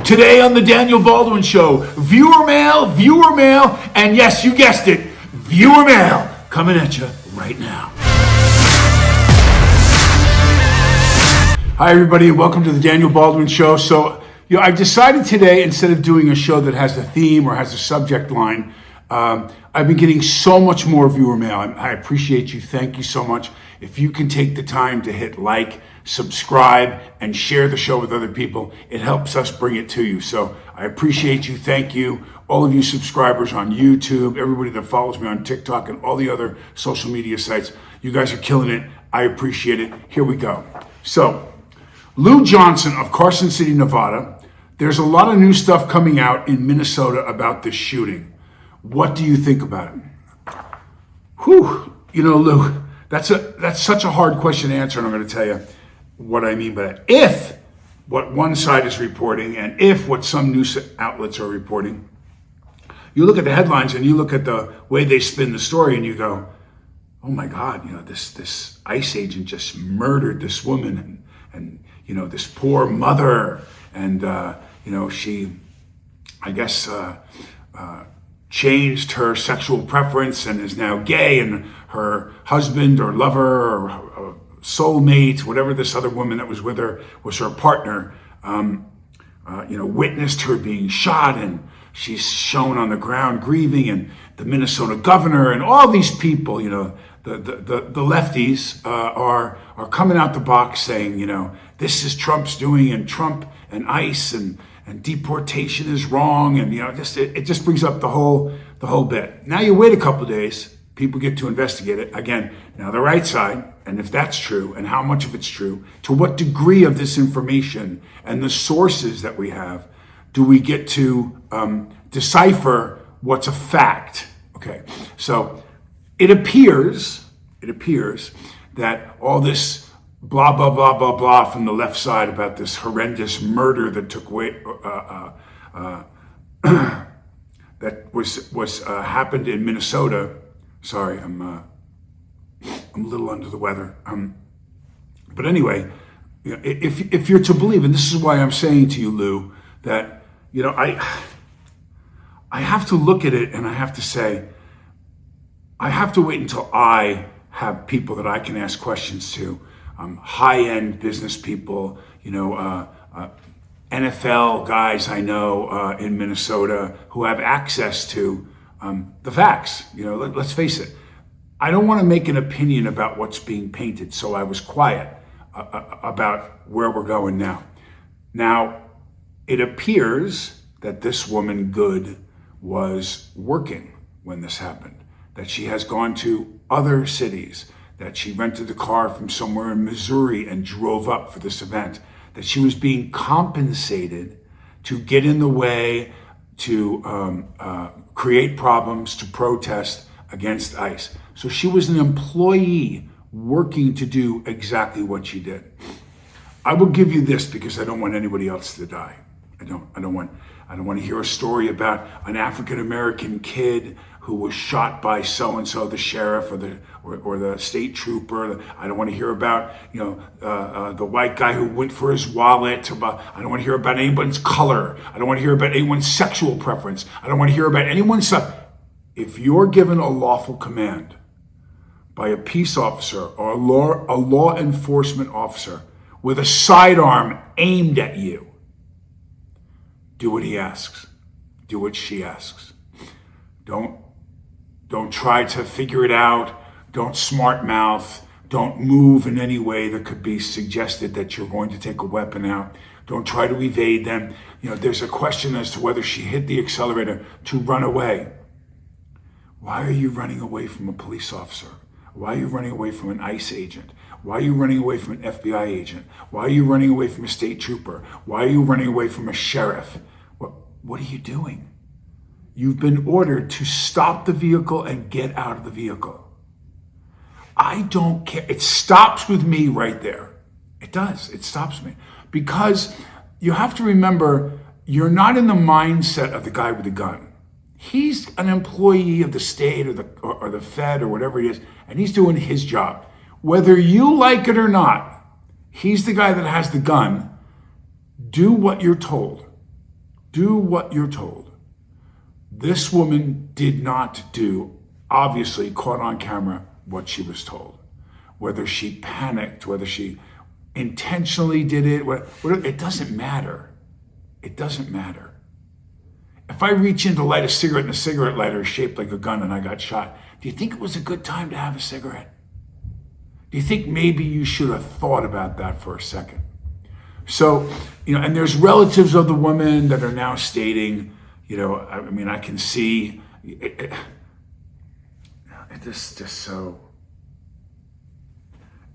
Today on the Daniel Baldwin Show, viewer mail, and yes, you guessed it, viewer mail coming at you right now. Hi everybody, and welcome to the Daniel Baldwin Show. So, I decided today, instead of doing a show that has a theme or has a subject line, I've been getting so much more viewer mail. I appreciate you. Thank you so much. If you can take the time to hit like, subscribe, and share the show with other people, it helps us bring it to you. So I appreciate you. Thank you. All of you subscribers on YouTube, everybody that follows me on TikTok and all the other social media sites. You guys are killing it. I appreciate it. Here we go. So, Lou Johnson of Carson City, Nevada. There's a lot of new stuff coming out in Minnesota about this shooting. What do you think about it? Whew, Lou, that's such a hard question to answer, and I'm going to tell you what I mean by that. If what one side is reporting and if what some news outlets are reporting, you look at the headlines and you look at the way they spin the story and you go, oh my God, this ICE agent just murdered this woman and this poor mother and, she, I guess, changed her sexual preference and is now gay, and her husband or lover or soulmate, whatever this other woman that was with her was her partner, witnessed her being shot, and she's shown on the ground grieving, and the Minnesota governor and all these people, the lefties are coming out the box saying, this is Trump's doing, and Trump and ICE and deportation is wrong, and it just brings up the whole bit. Now you wait a couple of days, people get to investigate it again. Now the right side, and if that's true, and how much of it's true, to what degree of this information and the sources that we have do we get to decipher what's a fact? Okay, so it appears that all this blah, blah, blah, blah, blah from the left side about this horrendous murder that took way, that was happened in Minnesota. Sorry, I'm a little under the weather. But anyway, if you're to believe, and this is why I'm saying to you, Lou, that I have to look at it and I have to say, I have to wait until I have people that I can ask questions to. High-end business people, NFL guys I know in Minnesota who have access to the facts. Let's face it. I don't want to make an opinion about what's being painted, so I was quiet about where we're going now. Now, it appears that this woman, Good, was working when this happened, that she has gone to other cities, that she rented a car from somewhere in Missouri and drove up for this event, that she was being compensated to get in the way, to create problems, to protest against ICE. So she was an employee working to do exactly what she did. I will give you this because I don't want anybody else to die. I don't want to hear a story about an African-American kid who was shot by so-and-so, the sheriff or the state trooper. I don't want to hear about, the white guy who went for his wallet. I don't want to hear about anyone's color. I don't want to hear about anyone's sexual preference. I don't want to hear about anyone's... If you're given a lawful command by a peace officer or a law enforcement officer with a sidearm aimed at you, do what he asks. Do what she asks. Don't try to figure it out. Don't smart mouth. Don't move in any way that could be suggested that you're going to take a weapon out. Don't try to evade them. There's a question as to whether she hit the accelerator to run away. Why are you running away from a police officer? Why are you running away from an ICE agent? Why are you running away from an FBI agent? Why are you running away from a state trooper? Why are you running away from a sheriff? What are you doing? You've been ordered to stop the vehicle and get out of the vehicle. I don't care. It stops with me right there. It does. It stops me. Because you have to remember, you're not in the mindset of the guy with the gun. He's an employee of the state or the Fed or whatever he is, and he's doing his job. Whether you like it or not, he's the guy that has the gun. Do what you're told. Do what you're told. This woman did not do, obviously caught on camera, what she was told. Whether she panicked, whether she intentionally did it, it doesn't matter. It doesn't matter. If I reach in to light a cigarette and a cigarette lighter is shaped like a gun and I got shot, do you think it was a good time to have a cigarette? Do you think maybe you should have thought about that for a second? So, and there's relatives of the woman that are now stating, I can see it just so,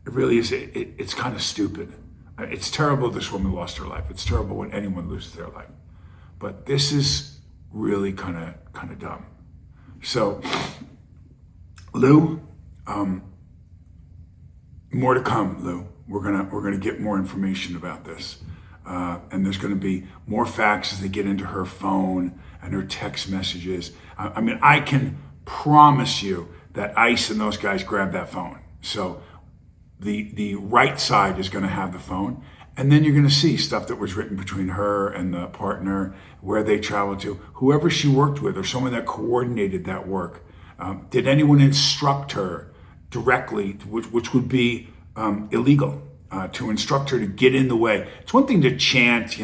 it really is, it's kind of stupid. It's terrible this woman lost her life. It's terrible when anyone loses their life. But this is really kind of dumb. So, Lou, more to come, Lou. We're gonna get more information about this, and there's gonna be more facts as they get into her phone and her text messages. I can promise you that ICE and those guys grabbed that phone. So the right side is gonna have the phone, and then you're gonna see stuff that was written between her and the partner, where they traveled to, whoever she worked with, or someone that coordinated that work. Did anyone instruct her directly, which would be illegal, to instruct her to get in the way? It's one thing to chant,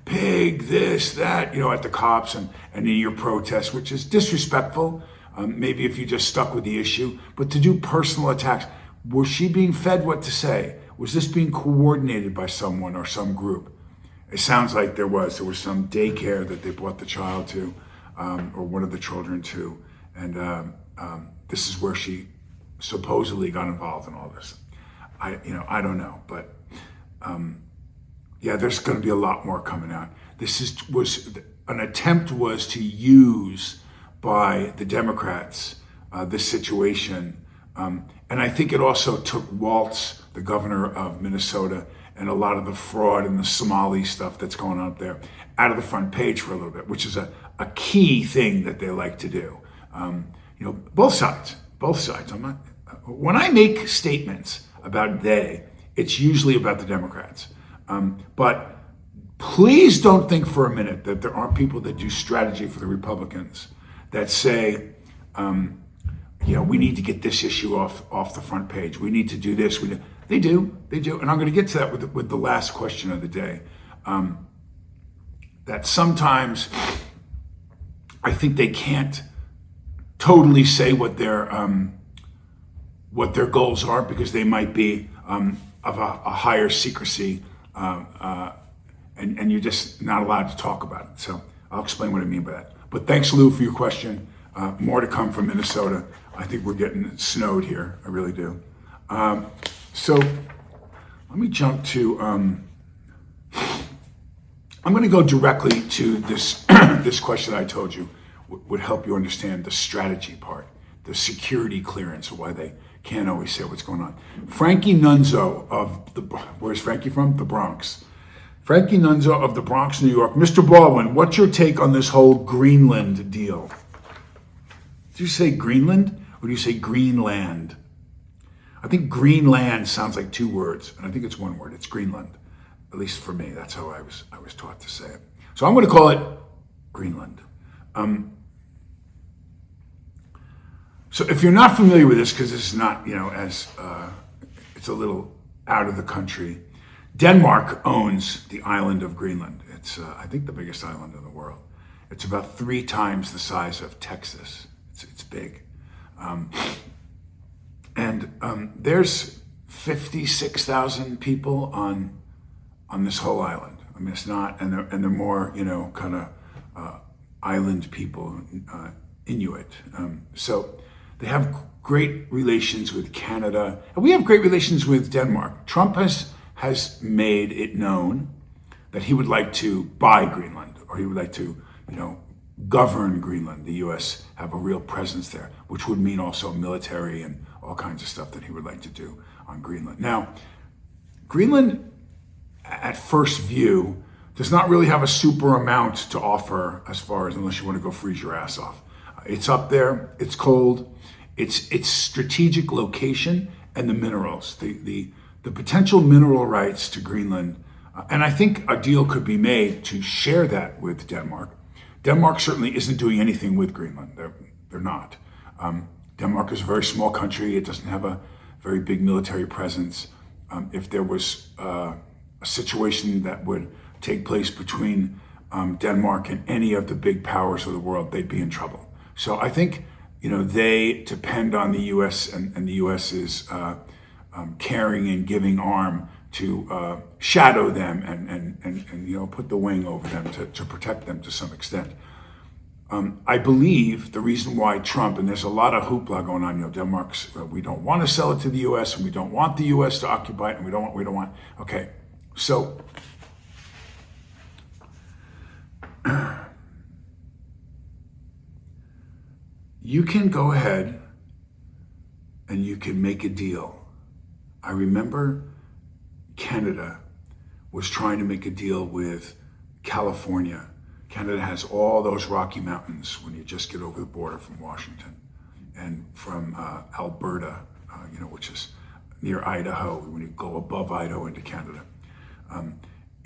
pig, this, that, at the cops and in your protest, which is disrespectful, maybe if you just stuck with the issue, but to do personal attacks. Was she being fed what to say? Was this being coordinated by someone or some group? It sounds like there was some daycare that they brought the child to, or one of the children to, and this is where she supposedly got involved in all this. I don't know, but there's going to be a lot more coming out. An attempt was to use by the Democrats this situation, and I think it also took Waltz, the governor of Minnesota, and a lot of the fraud and the Somali stuff that's going on up there out of the front page for a little bit, which is a key thing that they like to do. Both sides. When I make statements about it's usually about the Democrats. But please don't think for a minute that there aren't people that do strategy for the Republicans that say, we need to get this issue off the front page. We need to do this. They do. And I'm going to get to that with the last question of the day. That sometimes I think they can't totally say what their goals are, because they might be of a higher secrecy, and you're just not allowed to talk about it. So I'll explain what I mean by that. But thanks, Lou, for your question. More to come from Minnesota. I think we're getting snowed here. I really do. So let me jump to, I'm going to go directly to this, this question I told you would help you understand the strategy part, the security clearance, or why they can't always say what's going on. Frankie Nunzo where's Frankie from? The Bronx. Frankie Nunzo of the Bronx, New York. Mr. Baldwin, what's your take on this whole Greenland deal? Did you say Greenland, or do you say Greenland? I think Greenland sounds like two words, and I think it's one word. It's Greenland, at least for me. That's how I was taught to say it. So I'm going to call it Greenland. So if you're not familiar with this, because this is not, it's a little out of the country, Denmark owns the island of Greenland. It's, I think, the biggest island in the world. It's about 3 times the size of Texas. It's big. There's 56,000 people on this whole island. I mean, it's not, and they're more, kind of island people, Inuit. So they have great relations with Canada, and we have great relations with Denmark. Trump has made it known that he would like to buy Greenland, or he would like to, govern Greenland. The U.S. have a real presence there, which would mean also military and all kinds of stuff that he would like to do on Greenland. Now, Greenland, at first view, does not really have a super amount to offer unless you want to go freeze your ass off. It's up there, it's cold, its strategic location, and the minerals. The potential mineral rights to Greenland And I think a deal could be made to share that with Denmark. Denmark certainly isn't doing anything with Greenland. They're not. Denmark is a very small country. It doesn't have a very big military presence. If there was a situation that would take place between Denmark and any of the big powers of the world, they'd be in trouble. So I think, they depend on the U.S. and the U.S. is caring and giving arm to shadow them and put the wing over them to protect them to some extent. I believe the reason why Trump, and there's a lot of hoopla going on, Denmark's, we don't want to sell it to the U.S. and we don't want the U.S. to occupy it and we don't want, okay. So, you can go ahead and you can make a deal. I remember Canada was trying to make a deal with California. Canada has all those Rocky Mountains when you just get over the border from Washington, and from Alberta, which is near Idaho, when you go above Idaho into Canada.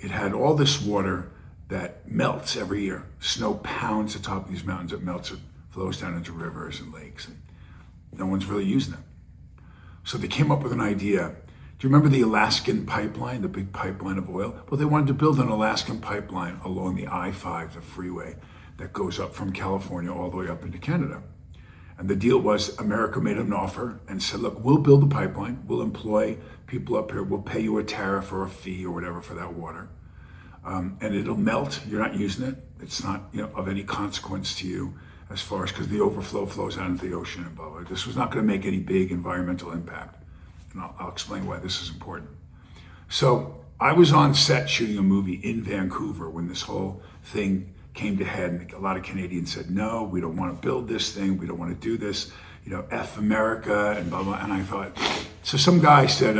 It had all this water that melts every year. Snow pounds the top of these mountains, it melts, it flows down into rivers and lakes, and no one's really using it. So they came up with an idea. Do you remember the Alaskan pipeline, the big pipeline of oil? Well, they wanted to build an Alaskan pipeline along the I-5, the freeway that goes up from California all the way up into Canada. And the deal was America made an offer and said, look, we'll build the pipeline, we'll employ people up here, we'll pay you a tariff or a fee or whatever for that water. And it'll melt, you're not using it. It's not of any consequence to you as far as, because the overflow flows out into the ocean and blah, blah. This was not gonna make any big environmental impact. And I'll explain why this is important. So I was on set shooting a movie in Vancouver when this whole thing came to head, and a lot of Canadians said, no, we don't want to build this thing, we don't want to do this, F America and blah, blah. And I thought, so some guy said,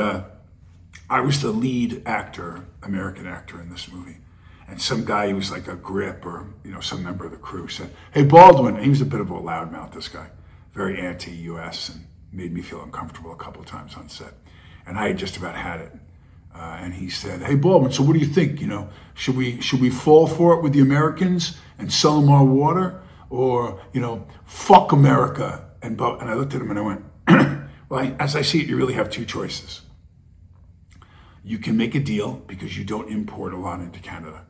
I was the lead actor, American actor in this movie. And some guy, he was like a grip or, some member of the crew said, hey, Baldwin, and he was a bit of a loudmouth, this guy, very anti-US, and made me feel uncomfortable a couple of times on set. And I had just about had it. And he said, hey, Baldwin, so what do you think? Should we fall for it with the Americans and sell them our water? Or, fuck America? And I looked at him and I went, well, as I see it, you really have two choices. You can make a deal because you don't import a lot into Canada.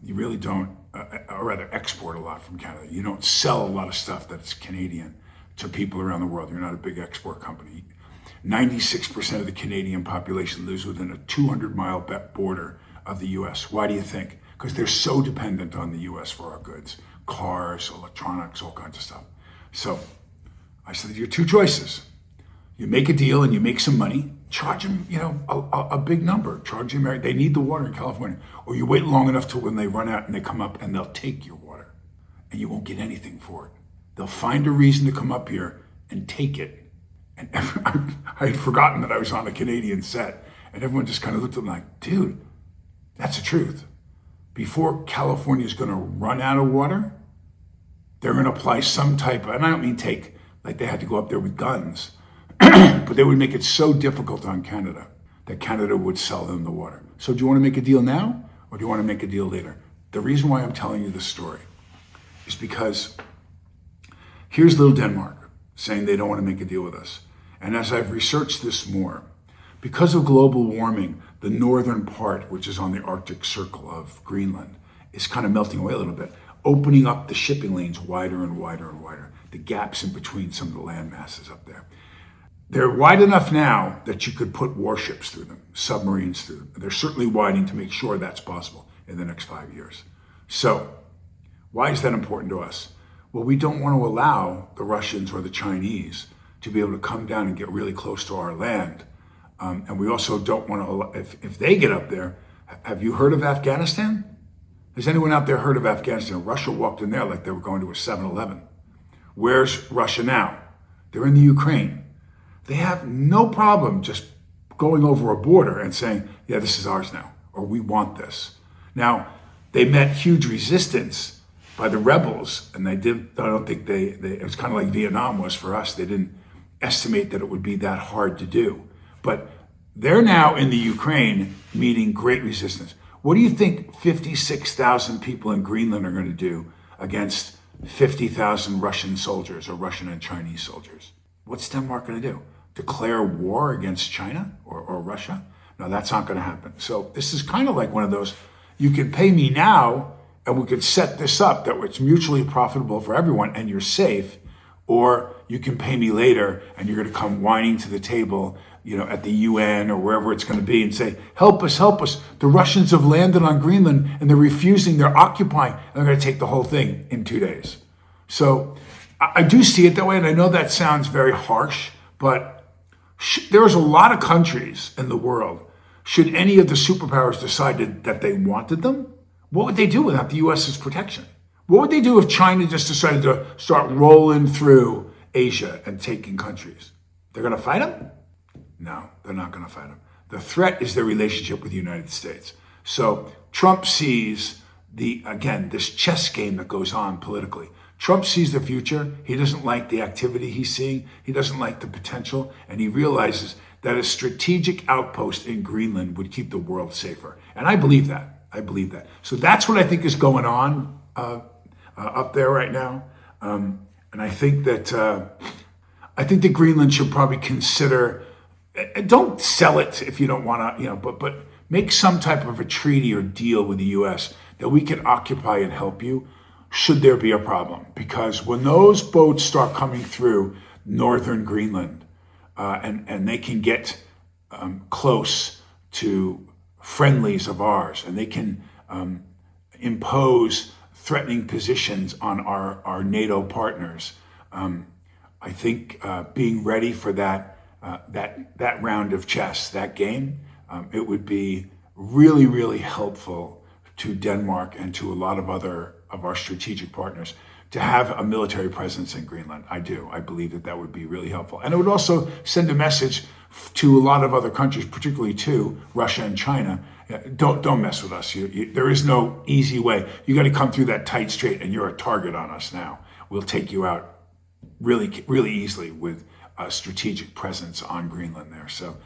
You really don't, or rather export a lot from Canada. You don't sell a lot of stuff that's Canadian to people around the world. You're not a big export company. 96% of the Canadian population lives within a 200-mile border of the US. Why do you think? Because they're so dependent on the US for our goods, cars, electronics, all kinds of stuff. So I said, your two choices. You make a deal and you make some money, charge them, a big number, charge them, they need the water in California. Or you wait long enough till when they run out and they come up and they'll take your water and you won't get anything for it. They'll find a reason to come up here and take it. And I had forgotten that I was on a Canadian set, and everyone just kind of looked at me like, dude, that's the truth. Before California is going to run out of water, they're going to apply some type of, and I don't mean take, like they had to go up there with guns, but they would make it so difficult on Canada that Canada would sell them the water. So do you want to make a deal now, or do you want to make a deal later? The reason why I'm telling you this story is because here's little Denmark saying they don't want to make a deal with us. And as I've researched this more, because of global warming, the northern part, which is on the Arctic Circle of Greenland, is kind of melting away a little bit, opening up the shipping lanes wider and wider and wider, the gaps in between some of the land masses up there. They're wide enough now that you could put warships through them, submarines through them. They're certainly widening to make sure that's possible in the next 5 years. So why is that important to us? Well, we don't want to allow the Russians or the Chinese to be able to come down and get really close to our land. And we also don't want to, if they get up there, have you heard of Afghanistan? Has anyone out there heard of Afghanistan? Russia walked in there like they were going to a 7-Eleven. Where's Russia now? They're in the Ukraine. They have no problem just going over a border and saying, yeah, this is ours now, or we want this. Now, they met huge resistance by the rebels, and I don't think it was kind of like Vietnam was for us. They didn't estimate that it would be that hard to do. But They're now in the Ukraine meeting great resistance. What do you think 56,000 people in Greenland are going to do against 50,000 Russian soldiers or Russian and Chinese soldiers? What's Denmark going to do? Declare war against China or Russia? No, that's not going to happen. So this is kind of like one of those, you can pay me now and we could set this up that it's mutually profitable for everyone and you're safe, or you can pay me later and you're going to come whining to the table, at the UN or wherever it's going to be and say, help us, help us. The Russians have landed on Greenland and they're refusing, they're occupying, and they're going to take the whole thing in 2 days. So I do see it that way, and I know that sounds very harsh, but there's a lot of countries in the world. Should any of the superpowers decide that they wanted them, what would they do without the US's protection? What would they do if China just decided to start rolling through Asia and taking countries? They're going to fight them? No, they're not going to fight them. The threat is their relationship with the United States. So Trump sees this chess game that goes on politically. Trump sees the future. He doesn't like the activity he's seeing. He doesn't like the potential. And he realizes that a strategic outpost in Greenland would keep the world safer. And I believe that. So that's what I think is going on up there right now. And I think that Greenland should probably consider, don't sell it if you don't want to, but make some type of a treaty or deal with the U.S. that we can occupy and help you should there be a problem. Because when those boats start coming through northern Greenland and they can get close to friendlies of ours and they can impose threatening positions on our NATO partners, I think being ready for that round of chess, that game, it would be really, really helpful to Denmark and to a lot of other of our strategic partners to have a military presence in Greenland. I do. I believe that would be really helpful. And it would also send a message to a lot of other countries, particularly to Russia and China. Don't mess with us. There is no easy way. You got to come through that tight strait, and you're a target on us now. We'll take you out really, really easily with a strategic presence on Greenland there. So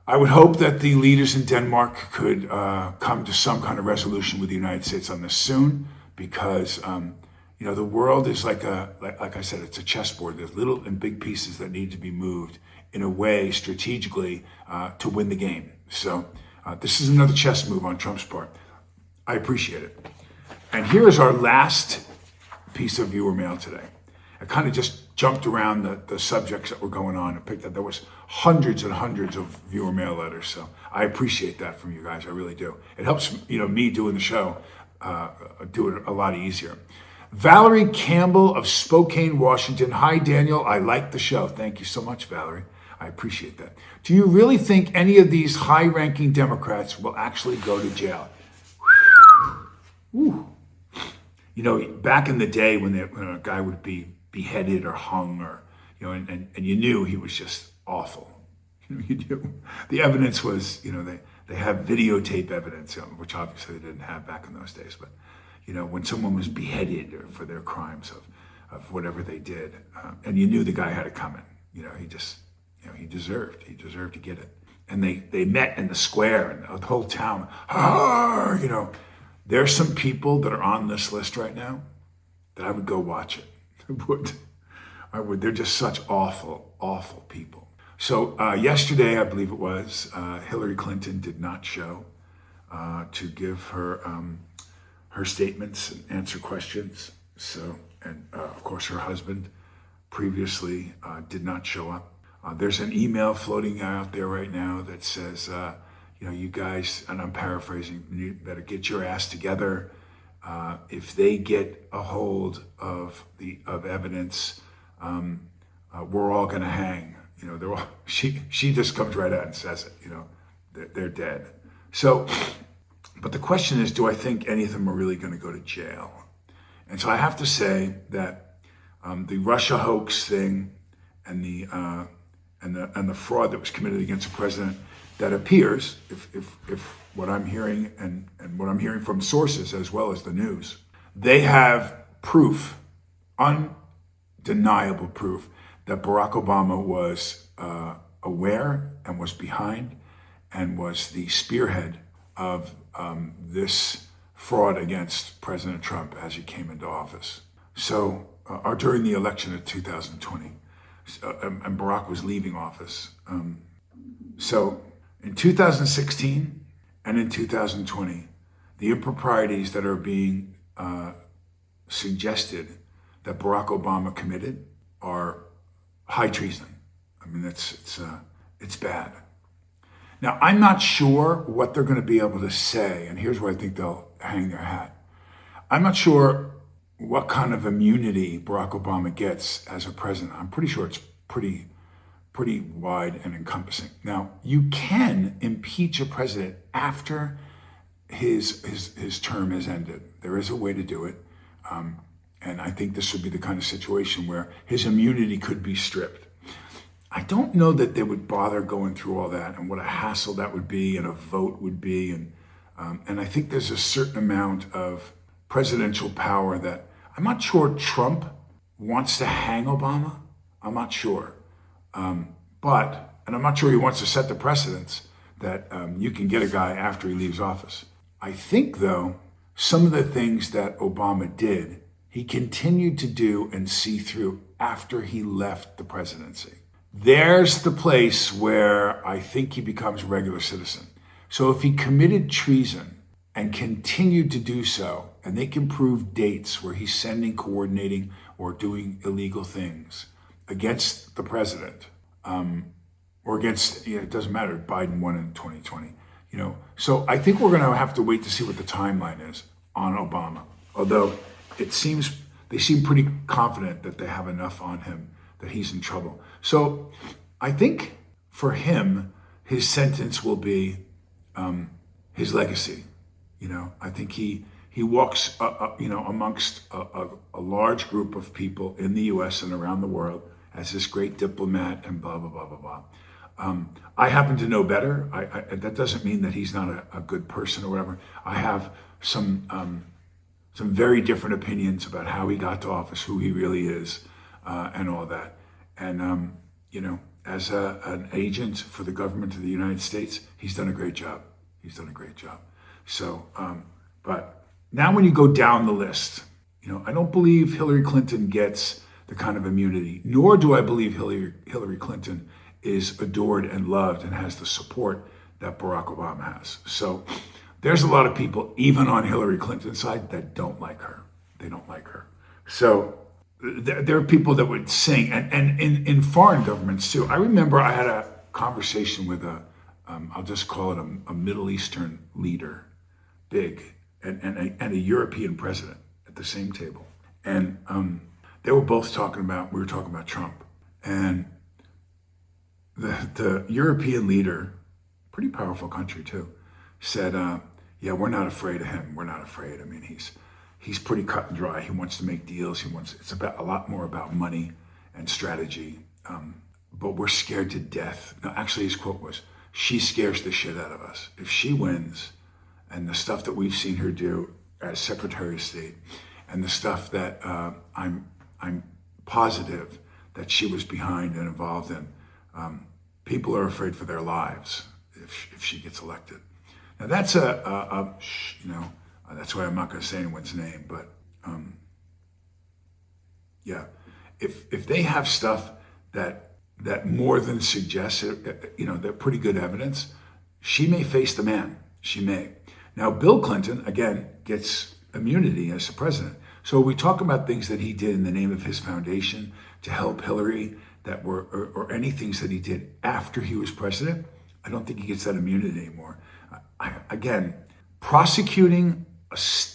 I would hope that the leaders in Denmark could come to some kind of resolution with the United States on this soon, because the world is like I said, it's a chessboard. There's little and big pieces that need to be moved in a way strategically to win the game. So this is another chess move on Trump's part. I appreciate it. And here is our last piece of viewer mail today. I kind of just jumped around the subjects that were going on and picked up. There was hundreds and hundreds of viewer mail letters. So I appreciate that from you guys. I really do. It helps, me doing the show, do it a lot easier. Valerie Campbell of Spokane, Washington. Hi, Daniel. I like the show. Thank you so much, Valerie. I appreciate that. Do you really think any of these high-ranking Democrats will actually go to jail? Ooh. Back in the day when a guy would be beheaded or hung, or and you knew he was just awful. You knew the evidence was, they have videotape evidence, which obviously they didn't have back in those days. But when someone was beheaded or for their crimes of whatever they did, and you knew the guy had it coming. He deserved to get it. And they met in the square, and the whole town. There's some people that are on this list right now that I would go watch it. I would. They're just such awful, awful people. So yesterday, I believe it was, Hillary Clinton did not show to give her statements and answer questions. So, and of course, her husband previously did not show up. There's an email floating out there right now that says, you guys, and I'm paraphrasing, you better get your ass together. If they get a hold of evidence, we're all going to hang. They're all, she just comes right out and says it. They're dead. So, but the question is, do I think any of them are really going to go to jail? And so I have to say that the Russia hoax thing and the fraud that was committed against the president, that appears, if what I'm hearing and what I'm hearing from sources as well as the news, they have proof, undeniable proof, that Barack Obama was aware and was behind and was the spearhead of this fraud against President Trump as he came into office. So, or during the election of 2020, and Barack was leaving office. So in 2016 and in 2020, the improprieties that are being suggested that Barack Obama committed are high treason. I mean, it's bad. Now, I'm not sure what they're going to be able to say, and here's where I think they'll hang their hat. I'm not sure what kind of immunity Barack Obama gets as a president. I'm pretty sure it's pretty wide and encompassing. Now, you can impeach a president after his term has ended. There is a way to do it. And I think this would be the kind of situation where his immunity could be stripped. I don't know that they would bother going through all that and what a hassle that would be and a vote would be. And I think there's a certain amount of presidential power that I'm not sure Trump wants to hang Obama. I'm not sure. And I'm not sure he wants to set the precedents that you can get a guy after he leaves office. I think, though, some of the things that Obama did, he continued to do and see through after he left the presidency. There's the place where I think he becomes a regular citizen. So if he committed treason and continued to do so, and they can prove dates where he's sending, coordinating, or doing illegal things against the president, or against, it doesn't matter, Biden won in 2020, So I think we're going to have to wait to see what the timeline is on Obama. Although they seem pretty confident that they have enough on him that he's in trouble. So I think for him, his sentence will be his legacy. I think he walks, amongst a large group of people in the U.S. and around the world as this great diplomat and blah, blah, blah, blah, blah. I happen to know better. That doesn't mean that he's not a good person or whatever. I have some very different opinions about how he got to office, who he really is, and all that. And, as an agent for the government of the United States, he's done a great job. So, but now when you go down the list, I don't believe Hillary Clinton gets the kind of immunity, nor do I believe Hillary Clinton is adored and loved and has the support that Barack Obama has. So there's a lot of people, even on Hillary Clinton's side, that don't like her. They don't like her. So there are people that would sing, and in foreign governments too. I remember I had a conversation with I'll just call it a Middle Eastern leader, big, and a European president at the same table. And we were talking about Trump. And the European leader, pretty powerful country too, said, yeah, we're not afraid of him. We're not afraid. I mean, he's pretty cut and dry. He wants to make deals. It's about a lot more about money and strategy. But we're scared to death. No, actually, his quote was, she scares the shit out of us. If she wins, and the stuff that we've seen her do as Secretary of State, and the stuff that I'm positive that she was behind and involved in, people are afraid for their lives if she gets elected. Now that's that's why I'm not going to say anyone's name, but if they have stuff that more than suggests, they're pretty good evidence, she may face the man. She may. Now, Bill Clinton, again, gets immunity as the president. So we talk about things that he did in the name of his foundation to help Hillary or any things that he did after he was president. I don't think he gets that immunity anymore. Again, prosecuting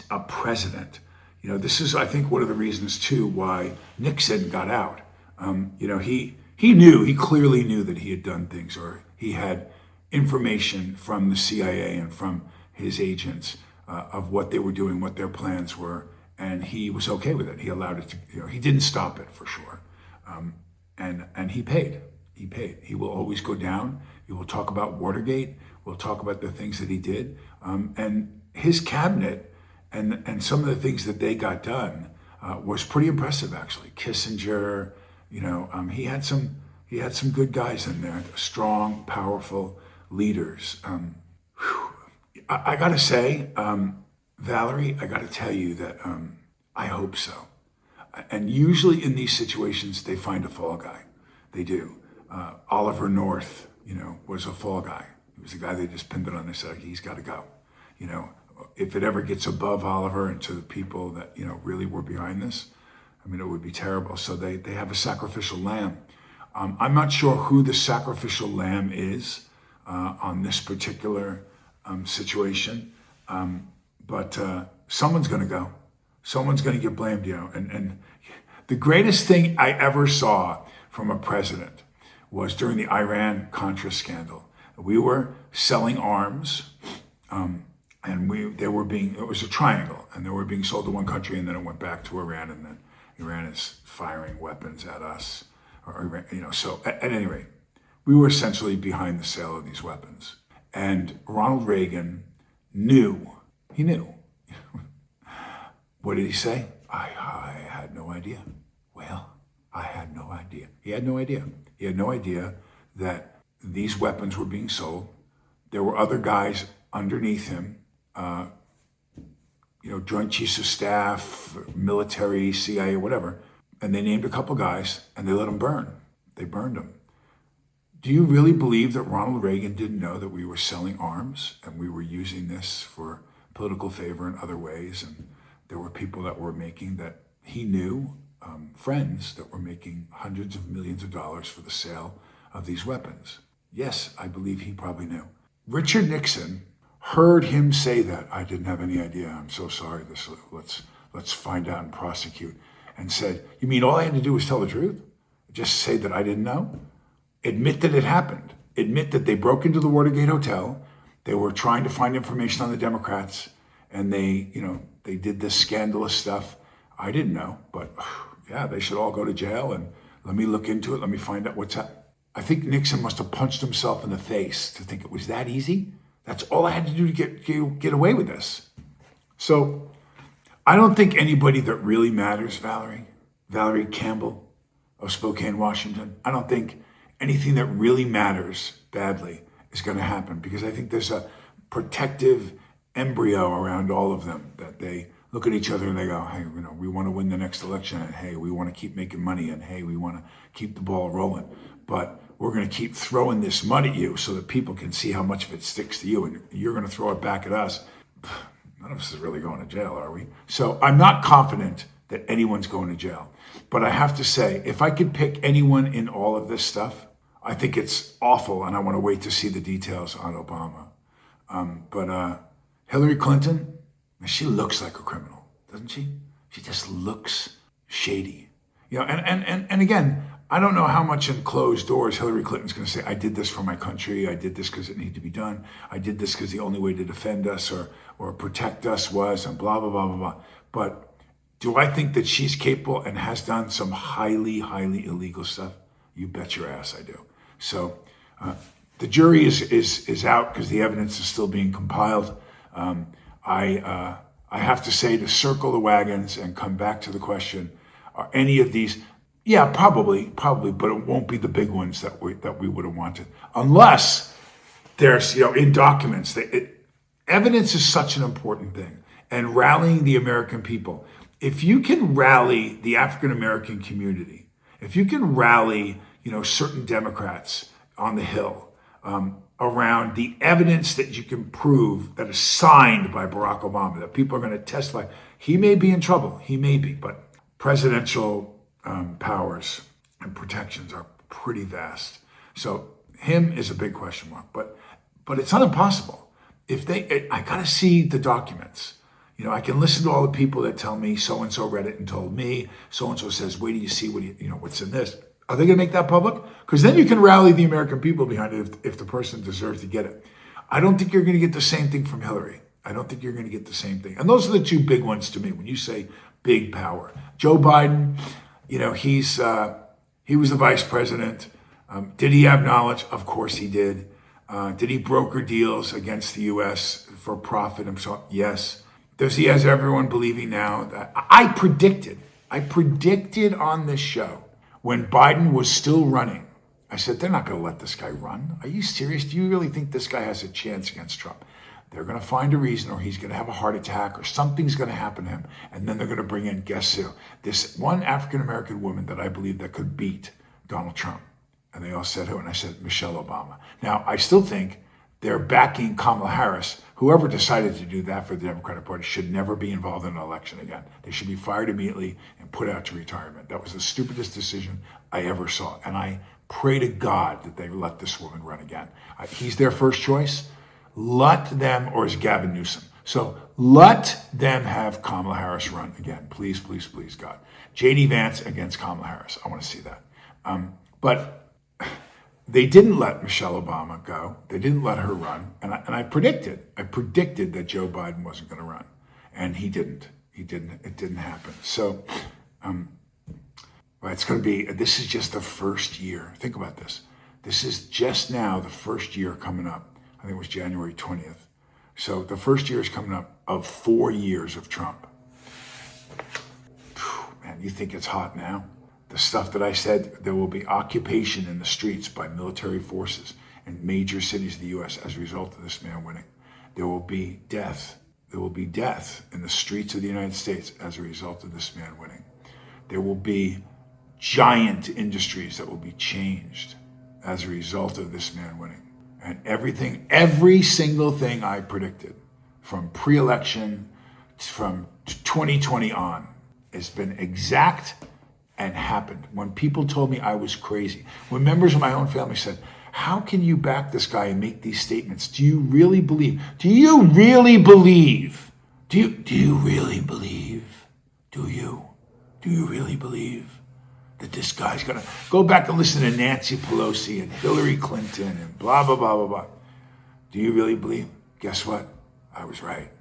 a president, this is, I think, one of the reasons too why Nixon got out. He clearly knew that he had done things, or he had information from the CIA and from his agents of what they were doing, what their plans were, and he was okay with it. He allowed it to, he didn't stop it for sure. And he paid. He will always go down. You will talk about Watergate. We'll talk about the things that he did. And his cabinet and some of the things that they got done was pretty impressive, actually. Kissinger, he had some good guys in there, strong, powerful leaders. I got to say, Valerie, I got to tell you that I hope so. And usually in these situations, they find a fall guy. They do. Oliver North, was a fall guy. He was the guy they just pinned it on. They said, he's got to go. If it ever gets above Oliver and to the people that, really were behind this, it would be terrible. So they have a sacrificial lamb. I'm not sure who the sacrificial lamb is on this particular situation, but someone's going to go. Someone's going to get blamed, And the greatest thing I ever saw from a president was during the Iran-Contra scandal. We were selling arms, and it was a triangle, and they were being sold to one country, and then it went back to Iran, and then Iran is firing weapons at us, So at any rate, we were essentially behind the sale of these weapons, and Ronald Reagan knew. He knew. What did he say? I had no idea. Well, I had no idea. He had no idea. He had no idea that these weapons were being sold. There were other guys underneath him, Joint Chiefs of Staff, military, CIA, whatever. And they named a couple guys and they let them burn. They burned them. Do you really believe that Ronald Reagan didn't know that we were selling arms and we were using this for political favor in other ways? And there were people that were making that he knew, friends that were making hundreds of millions of dollars for the sale of these weapons. Yes, I believe he probably knew. Richard Nixon heard him say that. I didn't have any idea. I'm so sorry. Let's find out and prosecute. And said, you mean all I had to do was tell the truth? Just say that I didn't know? Admit that it happened. Admit that they broke into the Watergate Hotel. They were trying to find information on the Democrats, and they did this scandalous stuff. I didn't know, but yeah, they should all go to jail, and let me look into it. Let me find out what's happening. I think Nixon must have punched himself in the face to think it was that easy. That's all I had to do to get away with this. So I don't think anybody that really matters, Valerie Campbell of Spokane, Washington, I don't think anything that really matters badly is going to happen, because I think there's a protective embryo around all of them, that they look at each other and they go, hey, we want to win the next election, and hey, we want to keep making money, and hey, we want to keep the ball rolling. But we're going to keep throwing this mud at you so that people can see how much of it sticks to you, and you're going to throw it back at us. None of us is really going to jail, are we? So I'm not confident that anyone's going to jail. But I have to say, if I could pick anyone in all of this stuff, I think it's awful, and I want to wait to see the details on Obama. But Hillary Clinton, she looks like a criminal, doesn't she? She just looks shady. And again, I don't know how much in closed doors Hillary Clinton's going to say, I did this for my country, I did this because it needed to be done, I did this because the only way to defend us or protect us was, and blah, blah, blah, blah, blah. But do I think that she's capable and has done some highly, highly illegal stuff? You bet your ass I do. So the jury is out because the evidence is still being compiled. I have to say, to circle the wagons and come back to the question, are any of these? Yeah, probably, but it won't be the big ones that we would have wanted, unless there's in documents. Evidence is such an important thing, and rallying the American people. If you can rally the African American community, if you can rally certain Democrats on the Hill around the evidence that you can prove that is signed by Barack Obama, that people are going to testify, he may be in trouble. He may be, but presidential powers and protections are pretty vast. So him is a big question mark, but it's not impossible. I got to see the documents. I can listen to all the people that tell me so-and-so read it and told me, so-and-so says, wait till you see what's in this. Are they going to make that public? Because then you can rally the American people behind it if the person deserves to get it. I don't think you're going to get the same thing from Hillary. I don't think you're going to get the same thing. And those are the two big ones to me when you say big power. Joe Biden, he was the vice president. Did he have knowledge? Of course he did. Did he broker deals against the U.S. for profit himself? Yes. Does he has everyone believing now that I predicted on this show when Biden was still running I said, they're not going to let this guy run. Are you serious? Do you really think this guy has a chance against Trump? They're going to find a reason, or he's going to have a heart attack, or something's going to happen to him. And then they're going to bring in, guess who? This one African-American woman that I believe that could beat Donald Trump. And they all said who? And I said, Michelle Obama. Now, I still think they're backing Kamala Harris. Whoever decided to do that for the Democratic Party should never be involved in an election again. They should be fired immediately and put out to retirement. That was the stupidest decision I ever saw. And I pray to God that they let this woman run again. He's their first choice. Let them, or is Gavin Newsom. So let them have Kamala Harris run again. Please, please, please, God. J.D. Vance against Kamala Harris. I want to see that. But they didn't let Michelle Obama go. They didn't let her run. And I predicted that Joe Biden wasn't going to run. And he didn't. It didn't happen. So it's going to be, this is just the first year. Think about this. This is just now the first year coming up. I think it was January 20th. So the first year is coming up of 4 years of Trump. Man, you think it's hot now? The stuff that I said, there will be occupation in the streets by military forces in major cities of the U.S. as a result of this man winning. There will be death. There will be death in the streets of the United States as a result of this man winning. There will be giant industries that will be changed as a result of this man winning. And every single thing I predicted from pre-election, from 2020 on, has been exact and happened. When people told me I was crazy, when members of my own family said, how can you back this guy and make these statements? Do you really believe? Do you really believe? Do you really believe? Do you really believe that this guy's gonna go back and listen to Nancy Pelosi and Hillary Clinton and blah, blah, blah, blah, blah? Do you really believe? Guess what? I was right.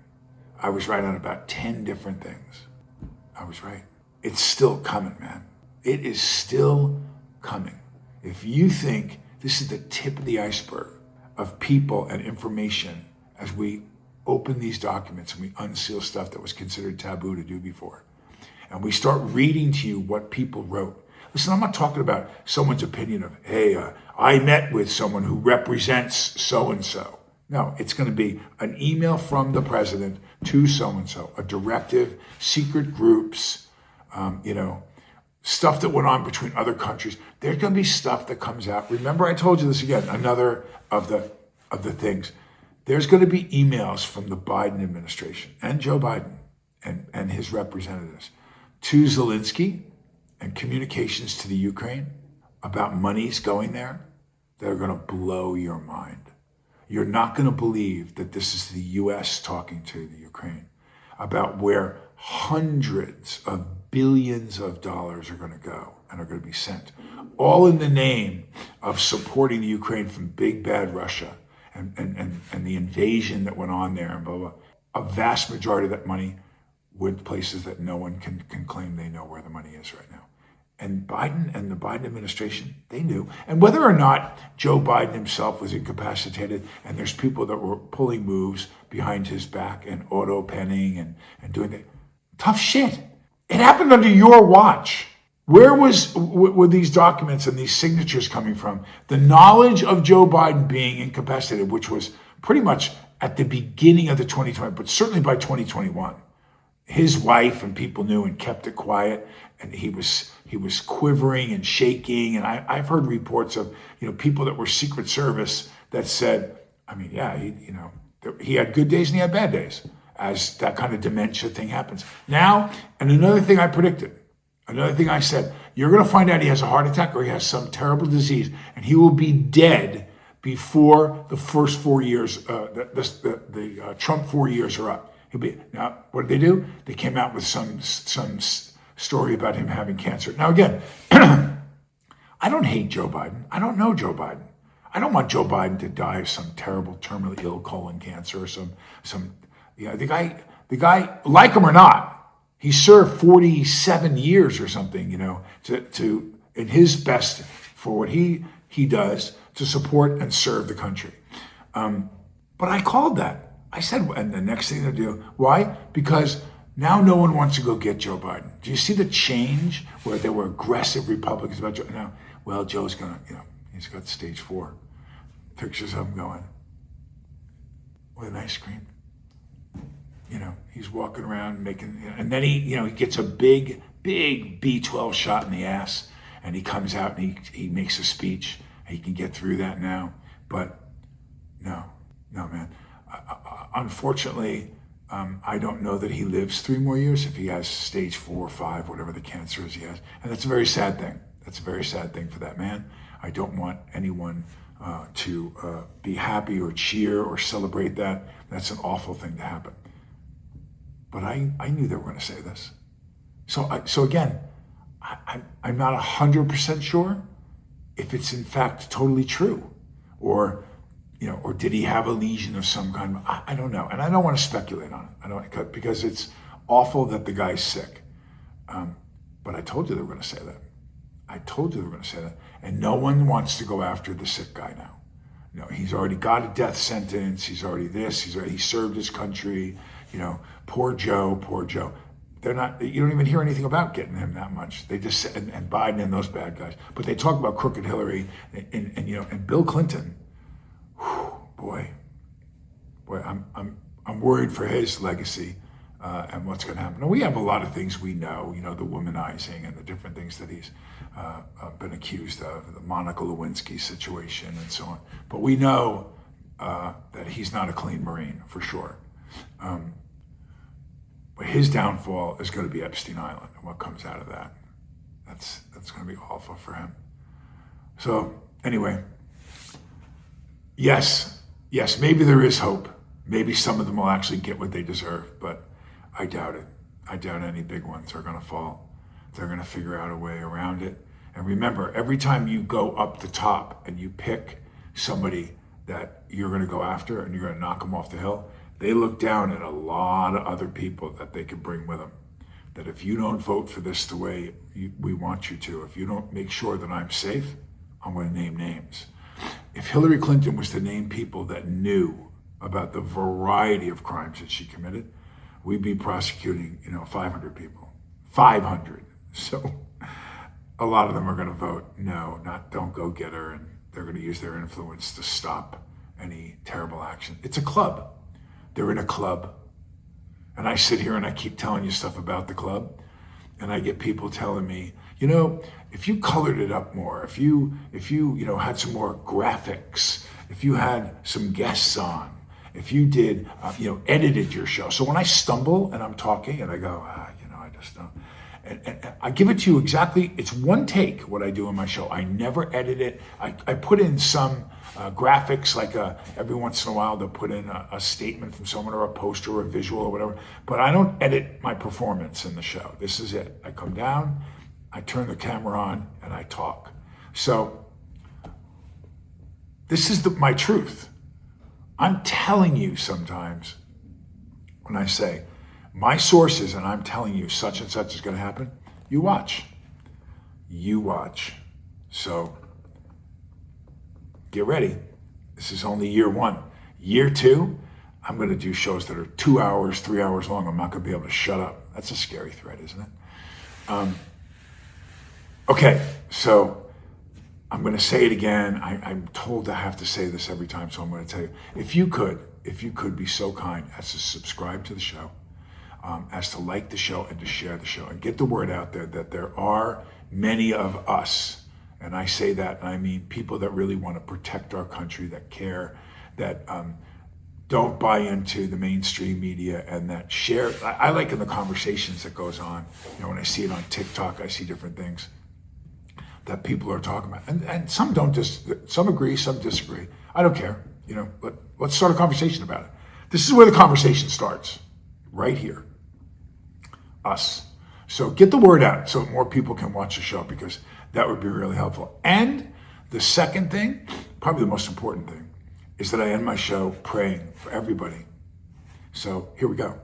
I was right on about 10 different things. I was right. It's still coming, man. It is still coming. If you think this is the tip of the iceberg of people and information as we open these documents and we unseal stuff that was considered taboo to do before, and we start reading to you what people wrote. Listen, I'm not talking about someone's opinion of, hey, I met with someone who represents so-and-so. No, it's going to be an email from the president to so-and-so, a directive, secret groups, stuff that went on between other countries. There's going to be stuff that comes out. Remember, I told you this again, another of the things. There's going to be emails from the Biden administration and Joe Biden and his representatives to Zelensky and communications to the Ukraine about monies going there that are going to blow your mind. You're not going to believe that this is the U.S. talking to the Ukraine about where hundreds of billions of dollars are going to go and are going to be sent, all in the name of supporting the Ukraine from big bad Russia and the invasion that went on there and blah, blah. A vast majority of that money went places that no one can claim they know where the money is right now. And Biden and the Biden administration, they knew. And whether or not Joe Biden himself was incapacitated and there's people that were pulling moves behind his back and auto-penning and doing that, tough shit. It happened under your watch. Where were these documents and these signatures coming from? The knowledge of Joe Biden being incapacitated, which was pretty much at the beginning of the 2020, but certainly by 2021. His wife and people knew and kept it quiet, and he was quivering and shaking. And I've heard reports of people that were Secret Service that said, he had good days and he had bad days, as that kind of dementia thing happens. Now, and another thing I predicted, another thing I said, you're going to find out he has a heart attack or he has some terrible disease, and he will be dead before the first 4 years, the Trump 4 years are up. Now, what did they do? They came out with some story about him having cancer. Now, again, I don't hate Joe Biden. I don't know Joe Biden. I don't want Joe Biden to die of some terrible, terminally ill colon cancer or the guy, like him or not, he served 47 years or something, to in his best for what he does to support and serve the country. But I called that. I said, and the next thing to do, why? Because now no one wants to go get Joe Biden. Do you see the change where there were aggressive Republicans about Joe? Now, well, Joe's going to, He's got stage 4. Pictures of him going with an ice cream. He's walking around making, and then he gets a big B12 shot in the ass, and he comes out and he makes a speech. He can get through that now, but no, man. Unfortunately, I don't know that he lives 3 more years if he has stage 4 or 5, whatever the cancer is he has, and that's a very sad thing. That's a very sad thing for that man. I don't want anyone to be happy or cheer or celebrate that. That's an awful thing to happen. But I knew they were going to say this. So again, I'm not 100% sure if it's in fact totally true, or did he have a lesion of some kind? I don't know, and I don't want to speculate on it. Because it's awful that the guy's sick. But I told you they were going to say that. And no one wants to go after the sick guy now. He's already got a death sentence. He's already this. He served his country. Poor Joe. They're not. You don't even hear anything about getting him that much. They just and Biden and those bad guys. But they talk about crooked Hillary and Bill Clinton. Whew, boy, I'm worried for his legacy and what's going to happen. Now, we have a lot of things we know. The womanizing and the different things that he's been accused of, the Monica Lewinsky situation and so on. But we know that he's not a clean Marine for sure. But his downfall is going to be Epstein Island and what comes out of that. That's going to be awful for him. So anyway, yes, maybe there is hope. Maybe some of them will actually get what they deserve, but I doubt it. I doubt any big ones are going to fall. They're going to figure out a way around it. And remember, every time you go up the top and you pick somebody that you're going to go after and you're going to knock them off the hill, they look down at a lot of other people that they could bring with them. That if you don't vote for this the way we want you to, if you don't make sure that I'm safe, I'm going to name names. If Hillary Clinton was to name people that knew about the variety of crimes that she committed, we'd be prosecuting, 500 people. 500. So a lot of them are going to vote no, don't go get her, and they're going to use their influence to stop any terrible action. It's a club. They're in a club. And I sit here and I keep telling you stuff about the club, and I get people telling me, if you colored it up more, if you had some more graphics, if you had some guests on, if you did, edited your show. So when I stumble and I'm talking and I go, I just don't. And I give it to you exactly, it's one take what I do in my show. I never edit it. I put in some graphics, like every once in a while they'll put in a statement from someone or a poster or a visual or whatever, but I don't edit my performance in the show. This is it. I come down, I turn the camera on, and I talk. So this is my truth. I'm telling you sometimes when I say, my sources, and I'm telling you such and such is going to happen, you watch. So get ready. This is only year 1. Year 2, I'm going to do shows that are 2 hours, 3 hours long. I'm not going to be able to shut up. That's a scary threat, isn't it? Okay, so I'm going to say it again. I'm told I have to say this every time, so I'm going to tell you. If you could be so kind as to subscribe to the show, as to like the show and to share the show and get the word out there that there are many of us, and I say that, and I mean people that really want to protect our country, that care, that don't buy into the mainstream media, and that share. I like in the conversations that goes on, when I see it on TikTok, I see different things that people are talking about, and some don't some agree, some disagree. I don't care, but let's start a conversation about it. This is where the conversation starts, right here. Us. So get the word out so more people can watch the show, because that would be really helpful. And the second thing, probably the most important thing, is that I end my show praying for everybody. So here we go.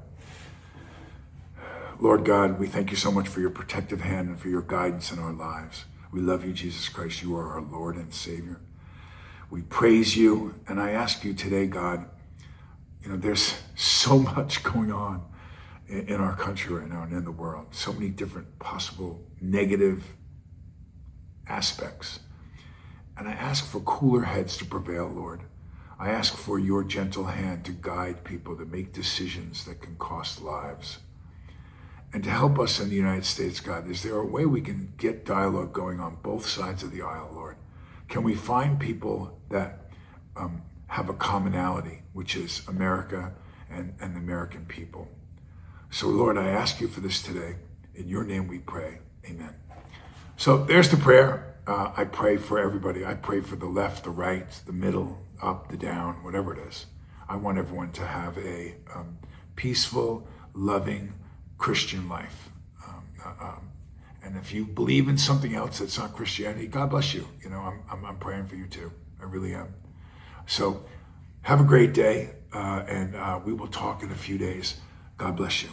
Lord God, we thank you so much for your protective hand and for your guidance in our lives. We love you, Jesus Christ. You are our Lord and Savior. We praise you, and I ask you today, God, there's so much going on in our country right now and in the world. So many different possible negative aspects. And I ask for cooler heads to prevail, Lord. I ask for your gentle hand to guide people to make decisions that can cost lives. And to help us in the United States, God, is there a way we can get dialogue going on both sides of the aisle, Lord? Can we find people that have a commonality, which is America and the American people? So, Lord, I ask you for this today. In your name we pray. Amen. So there's the prayer. I pray for everybody. I pray for the left, the right, the middle, up, the down, whatever it is. I want everyone to have a peaceful, loving Christian life. And if you believe in something else that's not Christianity, God bless you. You know, I'm praying for you too. I really am. So have a great day, and we will talk in a few days. God bless you.